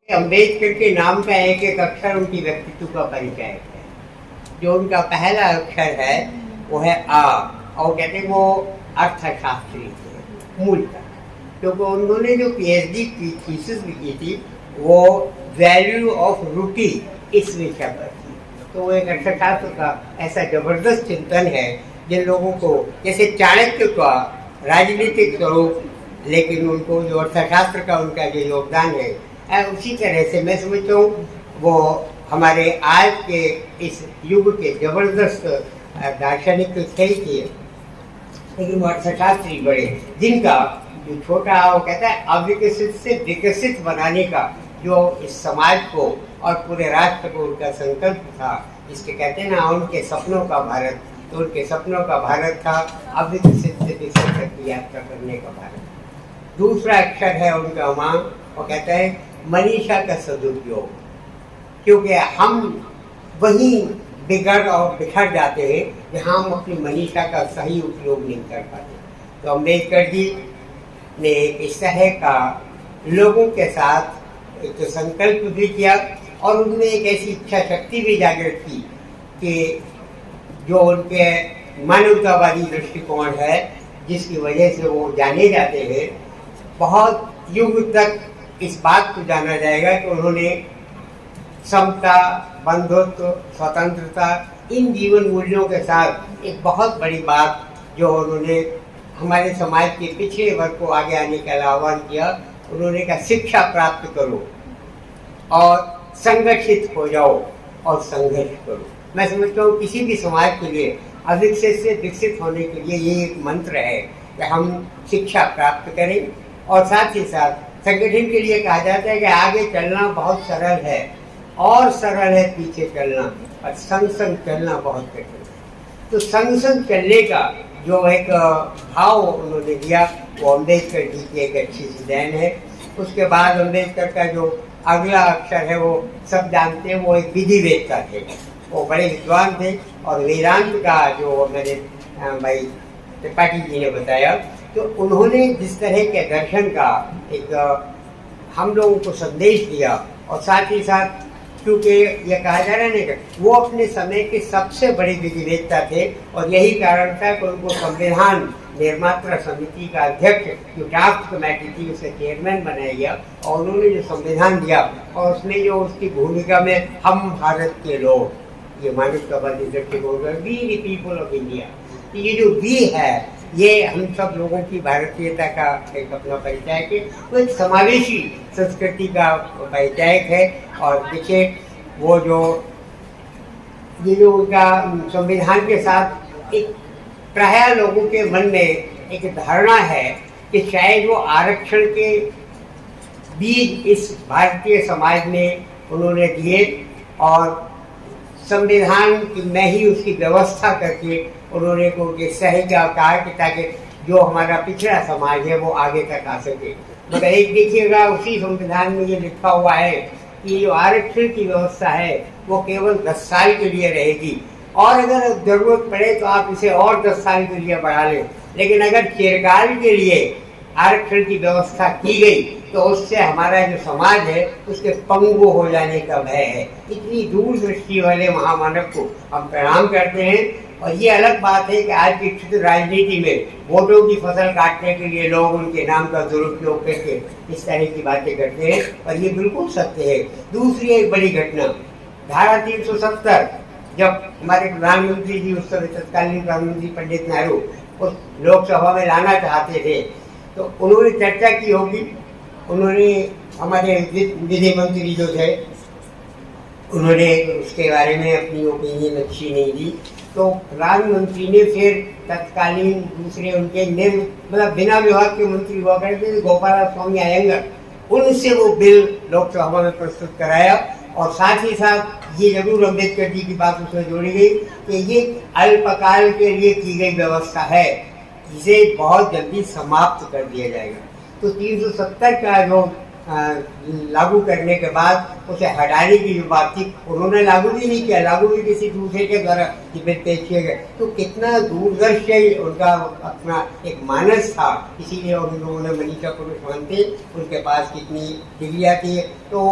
अम्बेडकर के नाम का एक एक अक्षर उनकी व्यक्तित्व का परिचय है। जो उनका पहला अक्षर है वो है आ, और कहते हैं वो अर्थशास्त्री थे मूलतः, क्योंकि उन्होंने जो पीएचडी की थीसिस भी की थी वो वैल्यू ऑफ रूटी इस विषय पर थी। तो वो एक अर्थशास्त्र का ऐसा जबरदस्त चिंतन है जिन लोगों को, जैसे चाणक्य का राजनीतिक स्वरूप, लेकिन उनको जो अर्थशास्त्र का उनका जो योगदान है उसी तरह से मैं समझता हूँ वो हमारे आज के इस युग के जबरदस्त दार्शनिक तो थे ही, लेकिन वो अर्थशास्त्री बड़े, जिनका जो छोटा वो कहता है अविकसित से विकसित बनाने का जो इस समाज को और पूरे राष्ट्र को उनका संकल्प था, जिसके कहते हैं ना उनके सपनों का भारत, तो उनके सपनों का भारत था अविकसित से विकसित तक की यात्रा करने का भारत। दूसरा अक्षर है उनका माँ, वो कहता है मनीषा का सदुपयोग, क्योंकि हम वहीं बिगड़ और बिखर जाते हैं जहाँ हम अपनी मनीषा का सही उपयोग नहीं कर पाते। तो अम्बेडकर जी ने इस तरह का लोगों के साथ एक तो संकल्प भी किया और उनमें एक ऐसी इच्छा शक्ति भी जागृत की कि जो उनके मानवतावादी दृष्टिकोण है, जिसकी वजह से वो जाने जाते हैं। बहुत युग तक इस बात को जाना जाएगा कि उन्होंने समता, बंधुत्व, स्वतंत्रता, इन जीवन मूल्यों के साथ एक बहुत बड़ी बात जो उन्होंने हमारे समाज के पिछड़े वर्ग को आगे आने का आह्वान किया, उन्होंने कहा शिक्षा प्राप्त करो और संगठित हो जाओ और संघर्ष करो। मैं समझता हूँ किसी भी समाज के लिए अविकसित से विकसित होने के लिए ये एक मंत्र है कि हम शिक्षा प्राप्त करें और साथ ही साथ संगठन के लिए कहा जाता है कि आगे चलना बहुत सरल है और सरल है पीछे चलना, और संग संग चलना बहुत कठिन है। तो संग संग चलने का जो एक भाव उन्होंने दिया वो अम्बेडकर जी की एक अच्छी सी देन है। उसके बाद अम्बेडकर का जो अगला अक्षर है वो सब जानते हैं, वो एक विधि वेदता थे, वो बड़े विद्वान थे। और वेदांत का जो मैंने भाई त्रिपाठी जी ने बताया, तो उन्होंने जिस तरह के दर्शन का एक हम लोगों को संदेश दिया, और साथ ही साथ क्योंकि यह कहा जा रहा है ना कि वो अपने समय के सबसे बड़े विधिवेत्ता थे, और यही कारण था कि उनको संविधान निर्माता समिति का अध्यक्ष जो ड्राफ्ट कमेटी थी उसका चेयरमैन बनाया गया, और उन्होंने जो संविधान दिया और उसमें जो उसकी भूमिका में हम भारत के लोग, ये मानवतावादी दृष्टिकोण, we the people of India, ये जो वी है ये हम सब लोगों की भारतीयता का एक अपना परिचय है, वो एक समावेशी संस्कृति का परिचायक है। और देखिए वो जो ये जो उनका संविधान के साथ एक प्रायः लोगों के मन में एक धारणा है कि शायद वो आरक्षण के बीज इस भारतीय समाज में उन्होंने दिए, और संविधान में ही उसकी व्यवस्था करके उन्होंने को सही कहा कि ताकि जो हमारा पिछड़ा समाज है वो आगे तक आ सके। मगर एक देखिएगा उसी संविधान में ये लिखा हुआ है कि जो आरक्षण की व्यवस्था है वो केवल 10 साल के लिए रहेगी, और अगर जरूरत पड़े तो आप इसे और 10 साल के लिए बढ़ा लें। लेकिन अगर चिरकाल के लिए आरक्षण की व्यवस्था की गई तो उससे हमारा जो समाज है उसके पंगु हो जाने का भय है। इतनी दूरदृष्टि वाले महामानव को हम प्रणाम करते हैं। और ये अलग बात है कि आज की क्षुद्र राजनीति में वोटों की फसल काटने के लिए लोग उनके नाम का दुरुपयोग करके इस तरह की बातें करते हैं, और ये बिल्कुल सत्य है। दूसरी एक बड़ी घटना, धारा 370 जब हमारे प्रधानमंत्री जी, उस समय तत्कालीन प्रधानमंत्री पंडित नेहरू उस लोकसभा में लाना चाहते थे, तो उन्होंने चर्चा की होगी, उन्होंने हमारे विधि मंत्री जो थे उन्होंने उसके बारे में अपनी ओपिनियन अच्छी नहीं दी, तो प्रधानमंत्री ने फिर तत्कालीन दूसरे उनके मतलब बिना विभाग के मंत्री हुआ करते थे गोपाल स्वामी अयंगर, उनसे वो बिल लोकसभा में प्रस्तुत कराया। और साथ ही साथ ये जरूर अम्बेडकर जी की बात उसमें जोड़ी गई कि ये अल्पकाल के लिए की गई व्यवस्था है, जिसे बहुत जल्दी समाप्त कर दिया जाएगा। तो 370 का जो लागू करने के बाद उसे हटाने की जो बात थी उन्होंने लागू भी नहीं किया, लागू भी किसी दूसरे के द्वारा पेश किए गए। तो कितना दूरदर्शी उनका अपना एक मानस था, इसीलिए उन लोगों ने मनीषा पुरुष मानते, उनके पास कितनी डिग्रियाँ थी। तो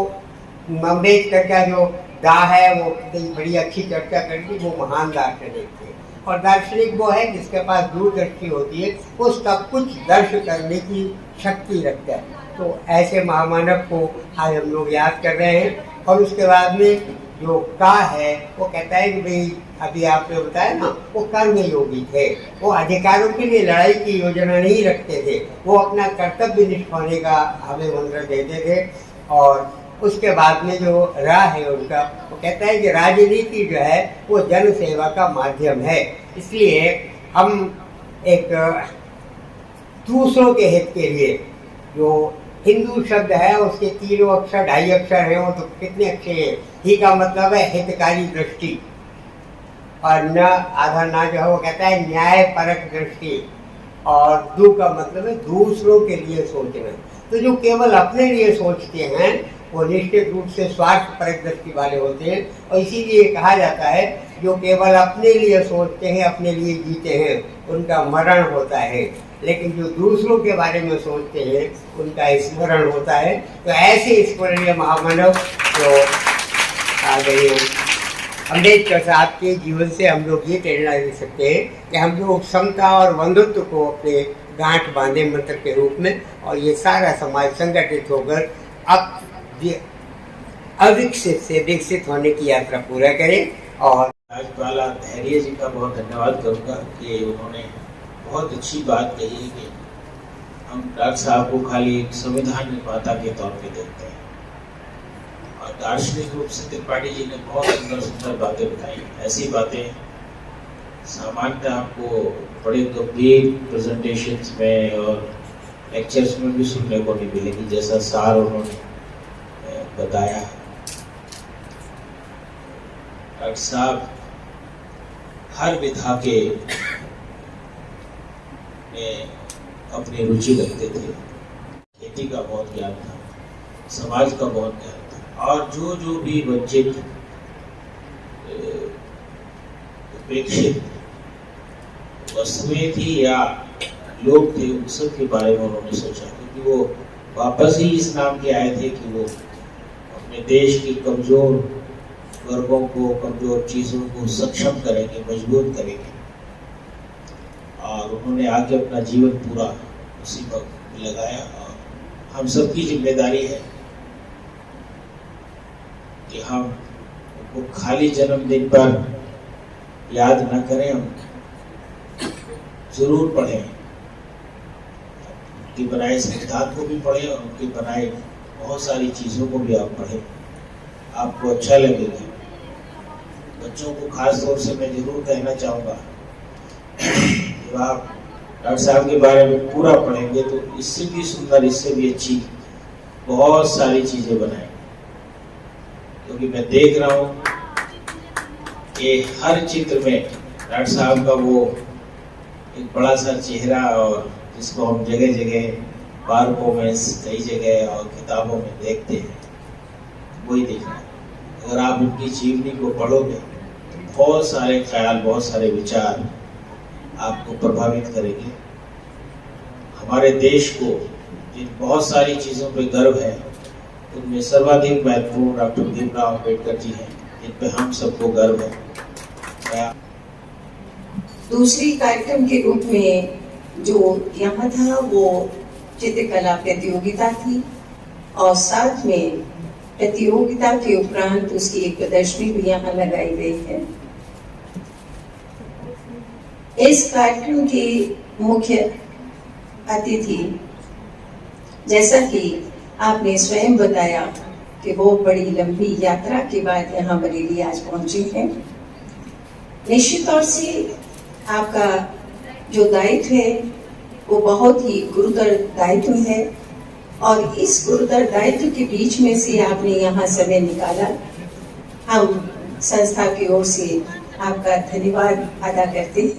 अम्बेडकर का जो दा है वो कितनी बड़ी अच्छी चर्चा करेगी, वो महान दार्शनिक थे। और दार्शनिक वो है जिसके पास दूरदृष्टि होती है, वो सब कुछ दर्श करने की शक्ति रखता है। तो ऐसे महामानव को आज हम लोग याद कर रहे हैं। और उसके बाद में जो का है वो कहता है कि भाई अभी आपने बताया ना, वो कर्म योगी थे, वो अधिकारों के लिए लड़ाई की योजना नहीं रखते थे, वो अपना कर्तव्य निष्ठाने का हमें मंत्र देते थे। और उसके बाद में जो राह है उनका, वो कहता है कि राजनीति जो है वो जन सेवा का माध्यम है। इसलिए हम एक दूसरों के हित के लिए, जो हिंदू शब्द है उसके 3 अक्षर 2.5 अक्षर हैं, वो तो कितने अच्छे हैं। ही का मतलब है हितकारी दृष्टि, और न आधा ना जो है वो कहता है न्याय परक दृष्टि, और दू का मतलब है दूसरों के लिए सोचना। तो जो केवल अपने लिए सोचते हैं वो निश्चित रूप से स्वार्थ परक दृष्टि वाले होते हैं। और इसीलिए कहा जाता है जो केवल अपने लिए सोचते हैं, अपने लिए जीते हैं, उनका मरण होता है, लेकिन जो दूसरों के बारे में सोचते हैं उनका स्मरण होता है। तो ऐसे स्मरणीय महामानव जो आ गए हैं, अम्बेडकर साहब के जीवन से हम लोग ये प्रेरणा ले सकते हैं कि हम लोग समता और बंधुत्व को अपने गांठ बांधे मंत्र के रूप में, और ये सारा समाज संगठित होकर अब अविकसित से विकसित होने की यात्रा पूरा करें। और राज्यपाल धैर्य जी का बहुत धन्यवाद करूँगा कि उन्होंने बहुत अच्छी बात कही है कि हम डॉक्टर साहब को खाली एक संविधान निर्माता के तौर पे देखते हैं। और दार्शनिक रूप से त्रिपाठी जी ने बहुत सुंदर सुंदर बातें बताई। ऐसी बातें सामान्यतः आपको बड़े गंभीर प्रेजेंटेशंस में और लेक्चर्स में भी सुनने को नहीं मिलेगी, जैसा सार उन्होंने बताया। डॉक्टर साहब हर विधा के में अपनी रुचि रखते थे। खेती का बहुत ज्ञान था, समाज का बहुत ज्ञान था, और जो भी वंचित उपेक्षित वस्तुएं थी या लोग थे, उन सब के बारे में उन्होंने सोचा, क्योंकि वो वापस ही इस नाम के आए थे कि वो अपने देश की कमजोर वर्गों को, कमजोर चीजों को सक्षम करेंगे, मजबूत करेंगे। और उन्होंने आगे अपना जीवन पूरा उसी पर लगाया। और हम सबकी जिम्मेदारी है कि हम उनको खाली जन्मदिन पर याद न करें, हम जरूर पढ़ें, उनके बनाए संविधान को भी पढ़ें और उनके बनाए बहुत सारी चीज़ों को भी आप पढ़ें, आपको अच्छा लगेगा। बच्चों को खास तौर से मैं जरूर कहना चाहूँगा, जब आप डॉक्टर साहब के बारे में पूरा पढ़ेंगे तो इससे भी सुंदर, इससे भी अच्छी बहुत सारी चीज़ें बनाएं। क्योंकि मैं देख रहा हूँ कि हर चित्र में डॉक्टर साहब का वो एक बड़ा सा चेहरा, और जिसको हम जगह जगह पार्कों में, कई जगह और किताबों में देखते हैं, वही दिख रहा है। अगर आप उनकी जीवनी को पढ़ोगे तो बहुत सारे ख्याल, बहुत सारे विचार आपको प्रभावित करेंगे। हमारे देश को जिन बहुत सारी चीज़ों पे गर्व है, उनमें सर्वाधिक महत्वपूर्ण डॉक्टर भीमराव अम्बेडकर जी हैं, जिन पे हम सबको गर्व है। दूसरी कार्यक्रम के रूप में जो यहाँ था वो चित्रकला प्रतियोगिता थी, और साथ में प्रतियोगिता के उपरांत उसकी एक प्रदर्शनी भी यहाँ लगाई गई है। इस कार्यक्रम की मुख्य अतिथि, जैसा कि आपने स्वयं बताया कि वो बड़ी लंबी यात्रा के बाद यहाँ बरेली आज पहुंचे हैं। निश्चित तौर से आपका जो दायित्व है वो बहुत ही गुरुतर दायित्व है, और इस गुरुतर दायित्व के बीच में से आपने यहाँ समय निकाला। हम संस्था की ओर से आपका धन्यवाद अदा करते हैं।